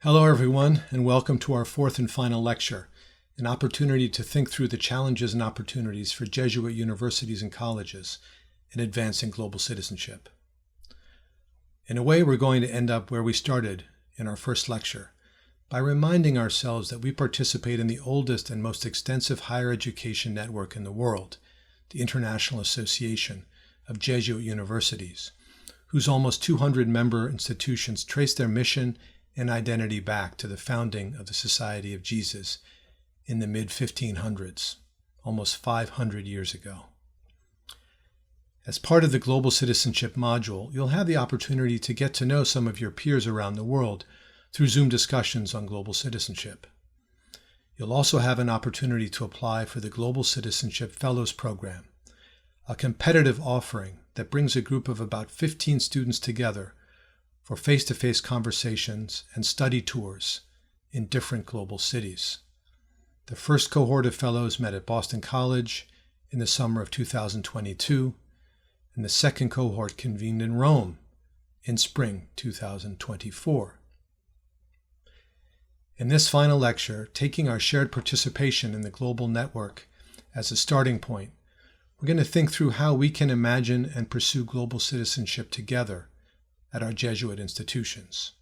Hello, everyone, and welcome to our fourth and final lecture, an opportunity to think through the challenges and opportunities for Jesuit universities and colleges in advancing global citizenship. In a way, we're going to end up where we started in our first lecture, by reminding ourselves that we participate in the oldest and most extensive higher education network in the world, the International Association of Jesuit Universities, whose almost 200 member institutions trace their mission and identity back to the founding of the Society of Jesus in the mid-1500s, almost 500 years ago. As part of the Global Citizenship module, you'll have the opportunity to get to know some of your peers around the world through Zoom discussions on global citizenship. You'll also have an opportunity to apply for the Global Citizenship Fellows Program, a competitive offering that brings a group of about 15 students together for face-to-face conversations and study tours in different global cities. The first cohort of fellows met at Boston College in the summer of 2022, and the second cohort convened in Rome in spring 2024. In this final lecture, taking our shared participation in the global network as a starting point, we're going to think through how we can imagine and pursue global citizenship together at our Jesuit institutions.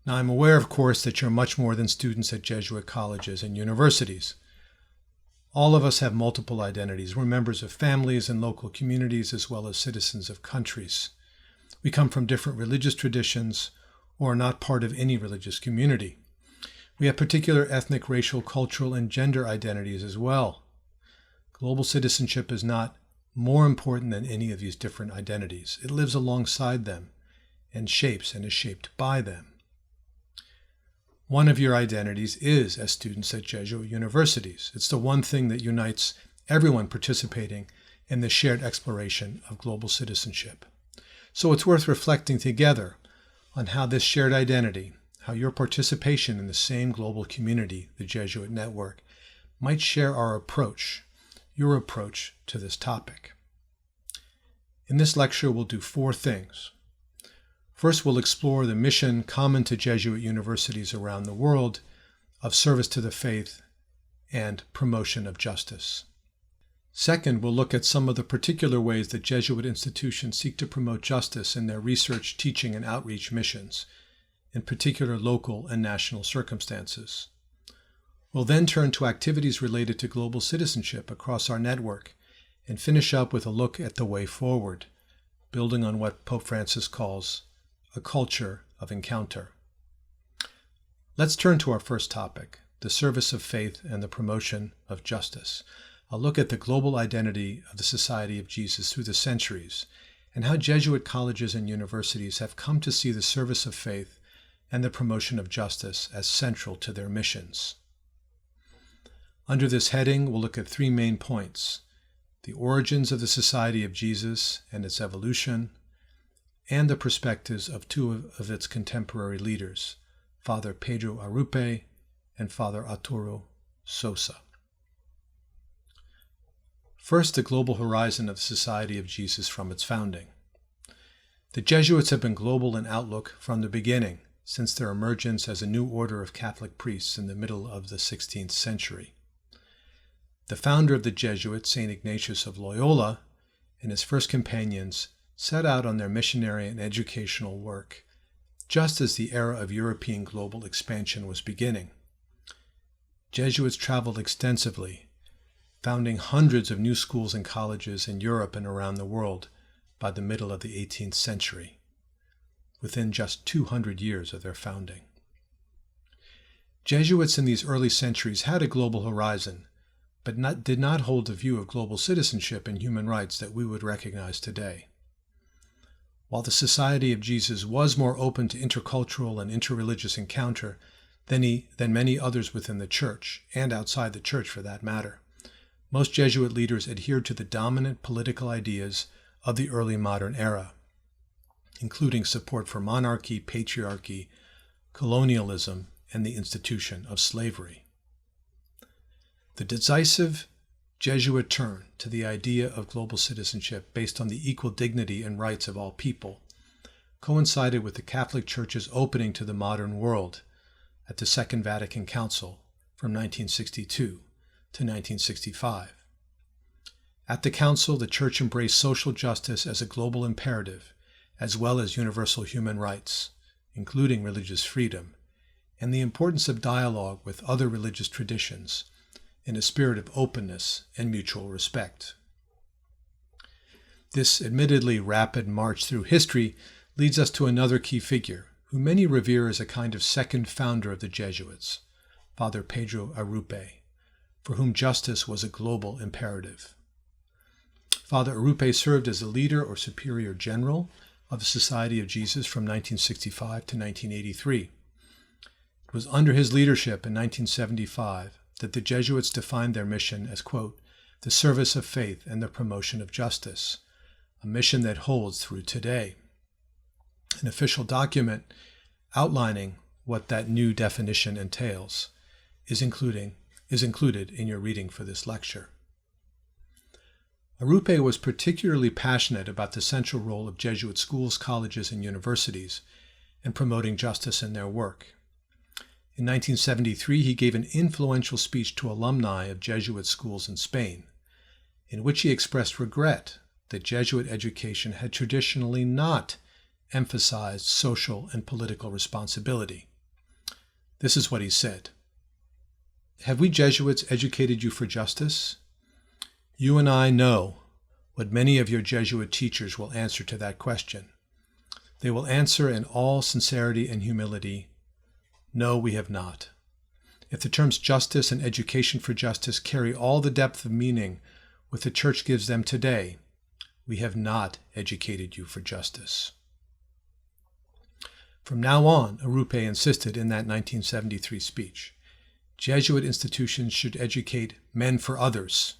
Now, I'm aware, of course, that you're much more than students at Jesuit colleges and universities. All of us have multiple identities. We're members of families and local communities, as well as citizens of countries. We come from different religious traditions or are not part of any religious community. We have particular ethnic, racial, cultural, and gender identities as well. Global citizenship is not more important than any of these different identities. It lives alongside them and shapes and is shaped by them. One of your identities is as students at Jesuit universities. It's the one thing that unites everyone participating in the shared exploration of global citizenship. So it's worth reflecting together on how this shared identity, how your participation in the same global community, the Jesuit network, might share our approach, your approach to this topic. In this lecture, we'll do four things. First, we'll explore the mission common to Jesuit universities around the world of service to the faith and promotion of justice. Second, we'll look at some of the particular ways that Jesuit institutions seek to promote justice in their research, teaching, and outreach missions, in particular local and national circumstances. We'll then turn to activities related to global citizenship across our network and finish up with a look at the way forward, building on what Pope Francis calls a culture of encounter. Let's turn to our first topic, the service of faith and the promotion of justice. I'll look at the global identity of the Society of Jesus through the centuries and how Jesuit colleges and universities have come to see the service of faith and the promotion of justice as central to their missions. Under this heading, we'll look at three main points: the origins of the Society of Jesus and its evolution, and the perspectives of two of its contemporary leaders, Father Pedro Arrupe and Father Arturo Sosa. First, the global horizon of the Society of Jesus from its founding. The Jesuits have been global in outlook from the beginning, since their emergence as a new order of Catholic priests in the middle of the 16th century. The founder of the Jesuits, St. Ignatius of Loyola, and his first companions set out on their missionary and educational work, just as the era of European global expansion was beginning. Jesuits traveled extensively, founding hundreds of new schools and colleges in Europe and around the world by the middle of the 18th century, within just 200 years of their founding. Jesuits in these early centuries had a global horizon, but did not hold the view of global citizenship and human rights that we would recognize today. While the Society of Jesus was more open to intercultural and interreligious encounter than many others within the Church, and outside the Church for that matter, most Jesuit leaders adhered to the dominant political ideas of the early modern era, including support for monarchy, patriarchy, colonialism, and the institution of slavery. The decisive Jesuit turn to the idea of global citizenship based on the equal dignity and rights of all people coincided with the Catholic Church's opening to the modern world at the Second Vatican Council from 1962 to 1965. At the Council, the Church embraced social justice as a global imperative, as well as universal human rights, including religious freedom, and the importance of dialogue with other religious traditions in a spirit of openness and mutual respect. This admittedly rapid march through history leads us to another key figure, who many revere as a kind of second founder of the Jesuits, Father Pedro Arrupe, for whom justice was a global imperative. Father Arrupe served as a leader or superior general of the Society of Jesus from 1965 to 1983. It was under his leadership in 1975 that the Jesuits defined their mission as, quote, the service of faith and the promotion of justice, a mission that holds through today. An official document outlining what that new definition entails is included in your reading for this lecture. Arrupe was particularly passionate about the central role of Jesuit schools, colleges, and universities in promoting justice in their work. In 1973, he gave an influential speech to alumni of Jesuit schools in Spain, in which he expressed regret that Jesuit education had traditionally not emphasized social and political responsibility. This is what he said. Have we Jesuits educated you for justice? You and I know what many of your Jesuit teachers will answer to that question. They will answer in all sincerity and humility, no, we have not. If the terms justice and education for justice carry all the depth of meaning which the Church gives them today, we have not educated you for justice. From now on, Arrupe insisted in that 1973 speech, Jesuit institutions should educate men for others.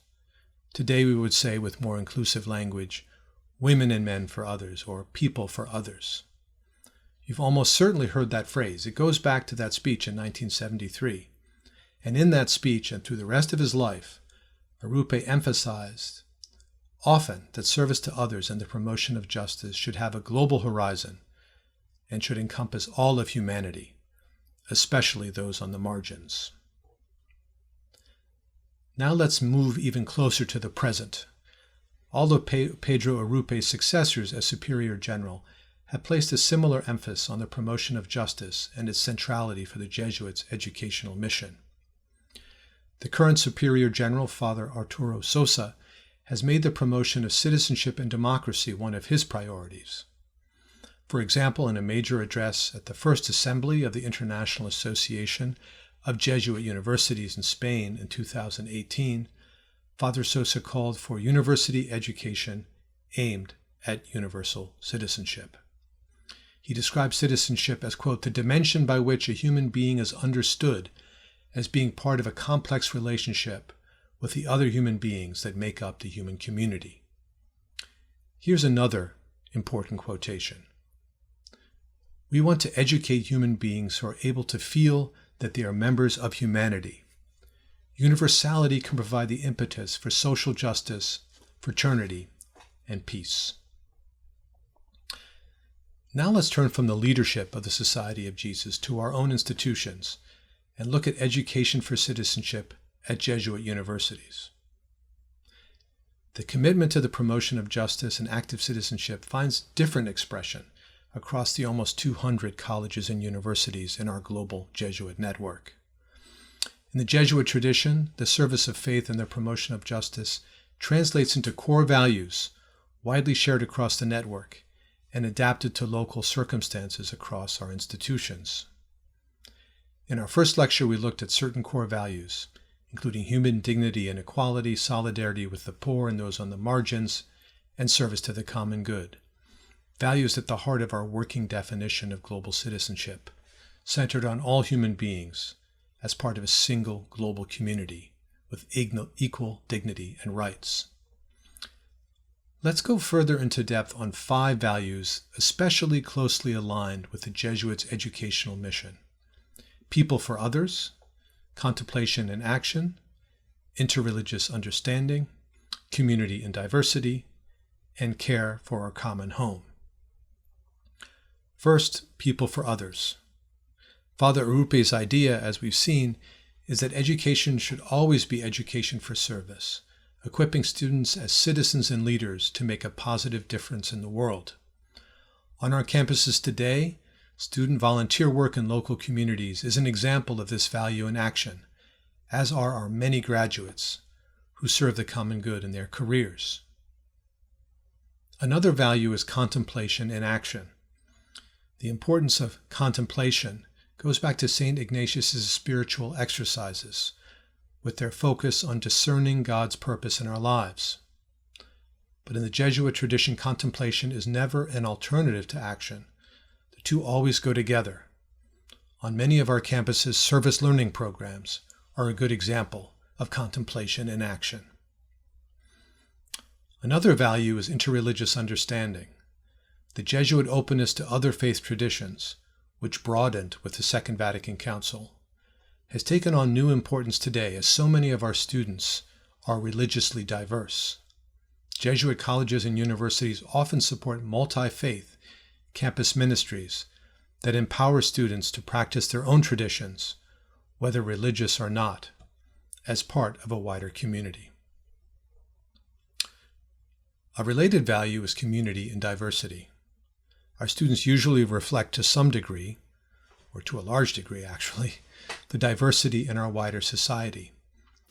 Today we would say, with more inclusive language, women and men for others, or people for others. You've almost certainly heard that phrase. It goes back to that speech in 1973. And in that speech and through the rest of his life, Arrupe emphasized often that service to others and the promotion of justice should have a global horizon and should encompass all of humanity, especially those on the margins. Now let's move even closer to the present. All of Pedro Arrupe's successors as Superior General have placed a similar emphasis on the promotion of justice and its centrality for the Jesuits' educational mission. The current Superior General, Father Arturo Sosa, has made the promotion of citizenship and democracy one of his priorities. For example, in a major address at the First Assembly of the International Association of Jesuit Universities in Spain in 2018, Father Sosa called for university education aimed at universal citizenship. He described citizenship as, quote, the dimension by which a human being is understood as being part of a complex relationship with the other human beings that make up the human community. Here's another important quotation. We want to educate human beings who are able to feel that they are members of humanity. Universality can provide the impetus for social justice, fraternity, and peace. Now let's turn from the leadership of the Society of Jesus to our own institutions and look at education for citizenship at Jesuit universities. The commitment to the promotion of justice and active citizenship finds different expression across the almost 200 colleges and universities in our global Jesuit network. In the Jesuit tradition, the service of faith and the promotion of justice translates into core values widely shared across the network and adapted to local circumstances across our institutions. In our first lecture, we looked at certain core values, including human dignity and equality, solidarity with the poor and those on the margins, and service to the common good. Values at the heart of our working definition of global citizenship, centered on all human beings as part of a single global community with equal dignity and rights. Let's go further into depth on 5 values especially closely aligned with the Jesuits' educational mission: people for others, contemplation and action, interreligious understanding, community and diversity, and care for our common home. First, people for others. Father Arupe's idea, as we've seen, is that education should always be education for service, equipping students as citizens and leaders to make a positive difference in the world. On our campuses today, student volunteer work in local communities is an example of this value in action, as are our many graduates who serve the common good in their careers. Another value is contemplation in action. The importance of contemplation goes back to St. Ignatius's spiritual exercises, with their focus on discerning God's purpose in our lives. But in the Jesuit tradition, contemplation is never an alternative to action. The two always go together. On many of our campuses, service learning programs are a good example of contemplation in action. Another value is interreligious understanding. The Jesuit openness to other faith traditions, which broadened with the Second Vatican Council, has taken on new importance today as so many of our students are religiously diverse. Jesuit colleges and universities often support multi-faith campus ministries that empower students to practice their own traditions, whether religious or not, as part of a wider community. A related value is community and diversity. Our students usually reflect to some degree, or to a large degree actually, the diversity in our wider society,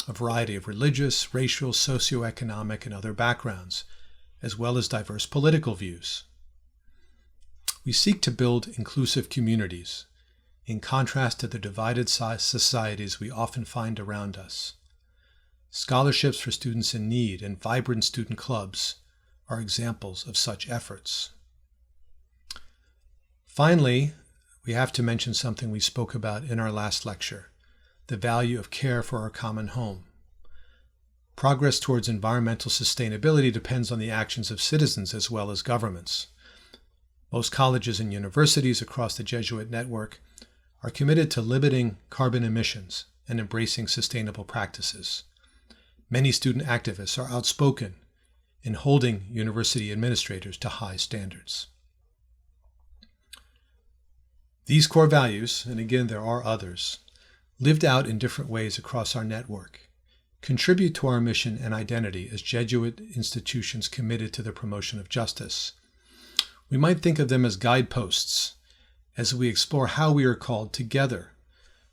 a variety of religious, racial, socioeconomic, and other backgrounds, as well as diverse political views. We seek to build inclusive communities, in contrast to the divided societies we often find around us. Scholarships for students in need and vibrant student clubs are examples of such efforts. Finally, we have to mention something we spoke about in our last lecture, the value of care for our common home. Progress towards environmental sustainability depends on the actions of citizens as well as governments. Most colleges and universities across the Jesuit network are committed to limiting carbon emissions and embracing sustainable practices. Many student activists are outspoken in holding university administrators to high standards. These core values, and again there are others, lived out in different ways across our network, contribute to our mission and identity as Jesuit institutions committed to the promotion of justice. We might think of them as guideposts as we explore how we are called together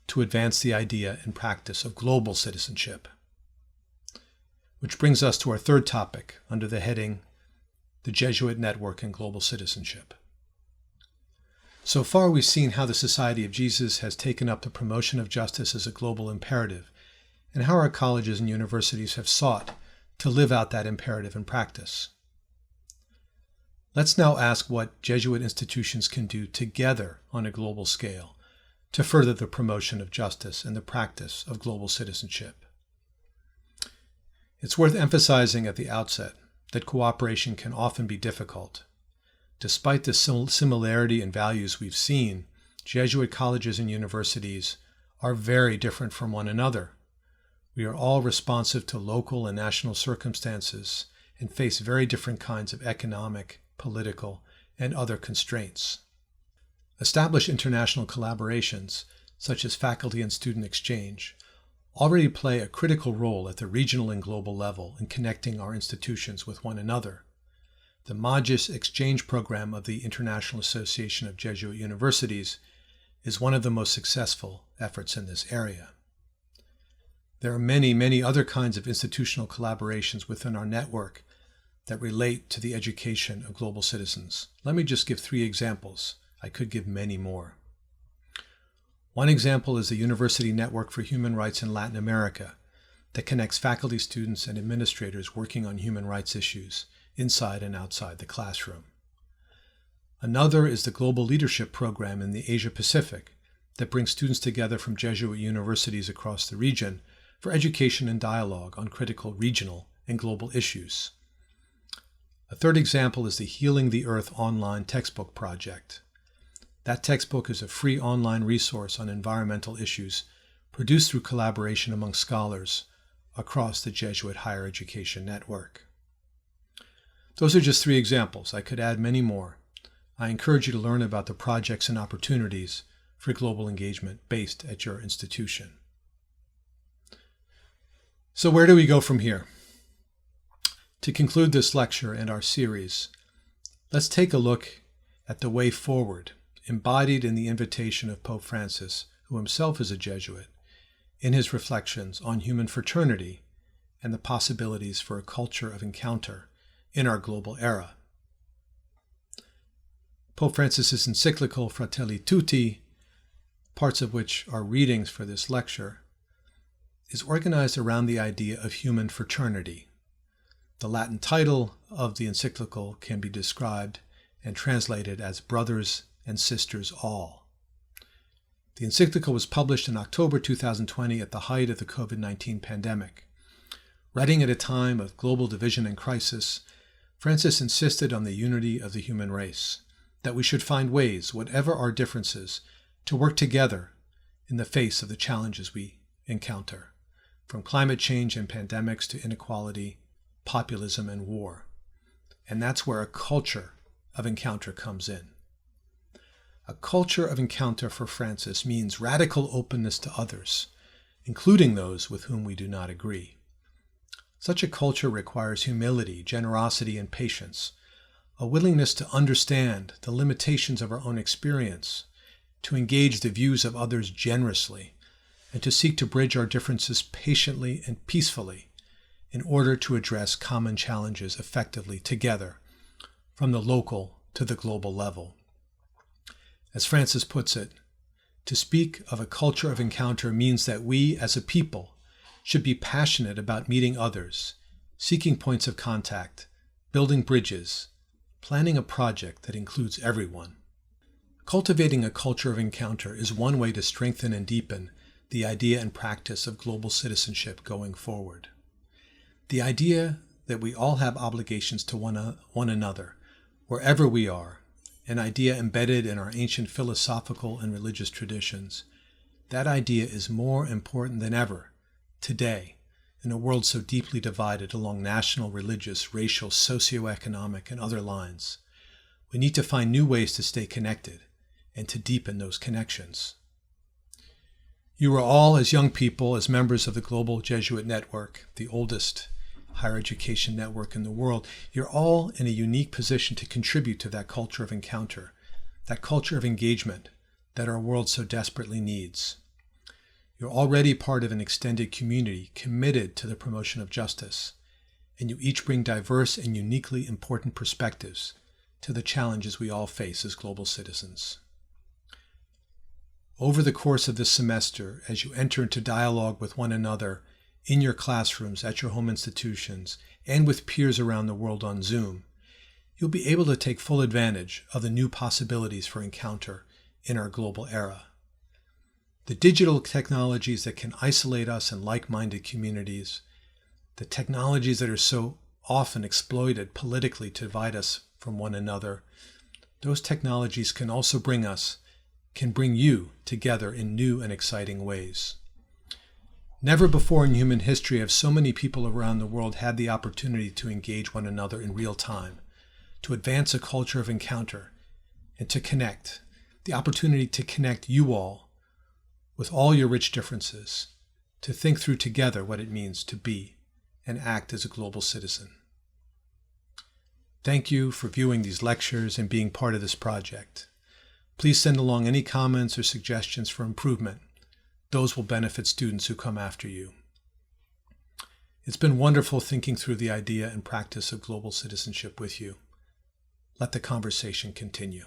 to advance the idea and practice of global citizenship. Which brings us to our third topic under the heading, the Jesuit Network and Global Citizenship. So far, we've seen how the Society of Jesus has taken up the promotion of justice as a global imperative, and how our colleges and universities have sought to live out that imperative in practice. Let's now ask what Jesuit institutions can do together on a global scale to further the promotion of justice and the practice of global citizenship. It's worth emphasizing at the outset that cooperation can often be difficult. Despite the similarity in values we've seen, Jesuit colleges and universities are very different from one another. We are all responsive to local and national circumstances and face very different kinds of economic, political, and other constraints. Established international collaborations, such as faculty and student exchange, already play a critical role at the regional and global level in connecting our institutions with one another. The Magis Exchange Program of the International Association of Jesuit Universities is one of the most successful efforts in this area. There are many, many other kinds of institutional collaborations within our network that relate to the education of global citizens. Let me just give 3 examples. I could give many more. One example is the University Network for Human Rights in Latin America that connects faculty, students, and administrators working on human rights issues inside and outside the classroom. Another is the Global Leadership Program in the Asia Pacific that brings students together from Jesuit universities across the region for education and dialogue on critical regional and global issues. A third example is the Healing the Earth online textbook project. That textbook is a free online resource on environmental issues produced through collaboration among scholars across the Jesuit higher education network. Those are just 3 examples. I could add many more. I encourage you to learn about the projects and opportunities for global engagement based at your institution. So where do we go from here? To conclude this lecture and our series, let's take a look at the way forward embodied in the invitation of Pope Francis, who himself is a Jesuit, in his reflections on human fraternity and the possibilities for a culture of encounter in our global era. Pope Francis's encyclical Fratelli Tutti, parts of which are readings for this lecture, is organized around the idea of human fraternity. The Latin title of the encyclical can be described and translated as Brothers and Sisters All. The encyclical was published in October 2020 at the height of the COVID-19 pandemic. Writing at a time of global division and crisis, Francis insisted on the unity of the human race, that we should find ways, whatever our differences, to work together in the face of the challenges we encounter, from climate change and pandemics to inequality, populism, and war. And that's where a culture of encounter comes in. A culture of encounter for Francis means radical openness to others, including those with whom we do not agree. Such a culture requires humility, generosity, and patience, a willingness to understand the limitations of our own experience, to engage the views of others generously, and to seek to bridge our differences patiently and peacefully in order to address common challenges effectively together, from the local to the global level. As Francis puts it, to speak of a culture of encounter means that we as a people should be passionate about meeting others, seeking points of contact, building bridges, planning a project that includes everyone. Cultivating a culture of encounter is one way to strengthen and deepen the idea and practice of global citizenship going forward. The idea that we all have obligations to one another, wherever we are, an idea embedded in our ancient philosophical and religious traditions, that idea is more important than ever today in a world so deeply divided along national, religious, racial, socioeconomic, and other lines. We need to find new ways to stay connected and to deepen those connections. You are all, as young people, as members of the Global Jesuit Network, the oldest higher education network in the world, you're all in a unique position to contribute to that culture of encounter, that culture of engagement that our world so desperately needs. You're already part of an extended community committed to the promotion of justice, and you each bring diverse and uniquely important perspectives to the challenges we all face as global citizens. Over the course of this semester, as you enter into dialogue with one another in your classrooms, at your home institutions, and with peers around the world on Zoom, you'll be able to take full advantage of the new possibilities for encounter in our global era. The digital technologies that can isolate us in like-minded communities, the technologies that are so often exploited politically to divide us from one another, those technologies can also bring you together in new and exciting ways. Never before in human history have so many people around the world had the opportunity to engage one another in real time, to advance a culture of encounter, and to connect, the opportunity to connect you all with all your rich differences, to think through together what it means to be and act as a global citizen. Thank you for viewing these lectures and being part of this project. Please send along any comments or suggestions for improvement. Those will benefit students who come after you. It's been wonderful thinking through the idea and practice of global citizenship with you. Let the conversation continue.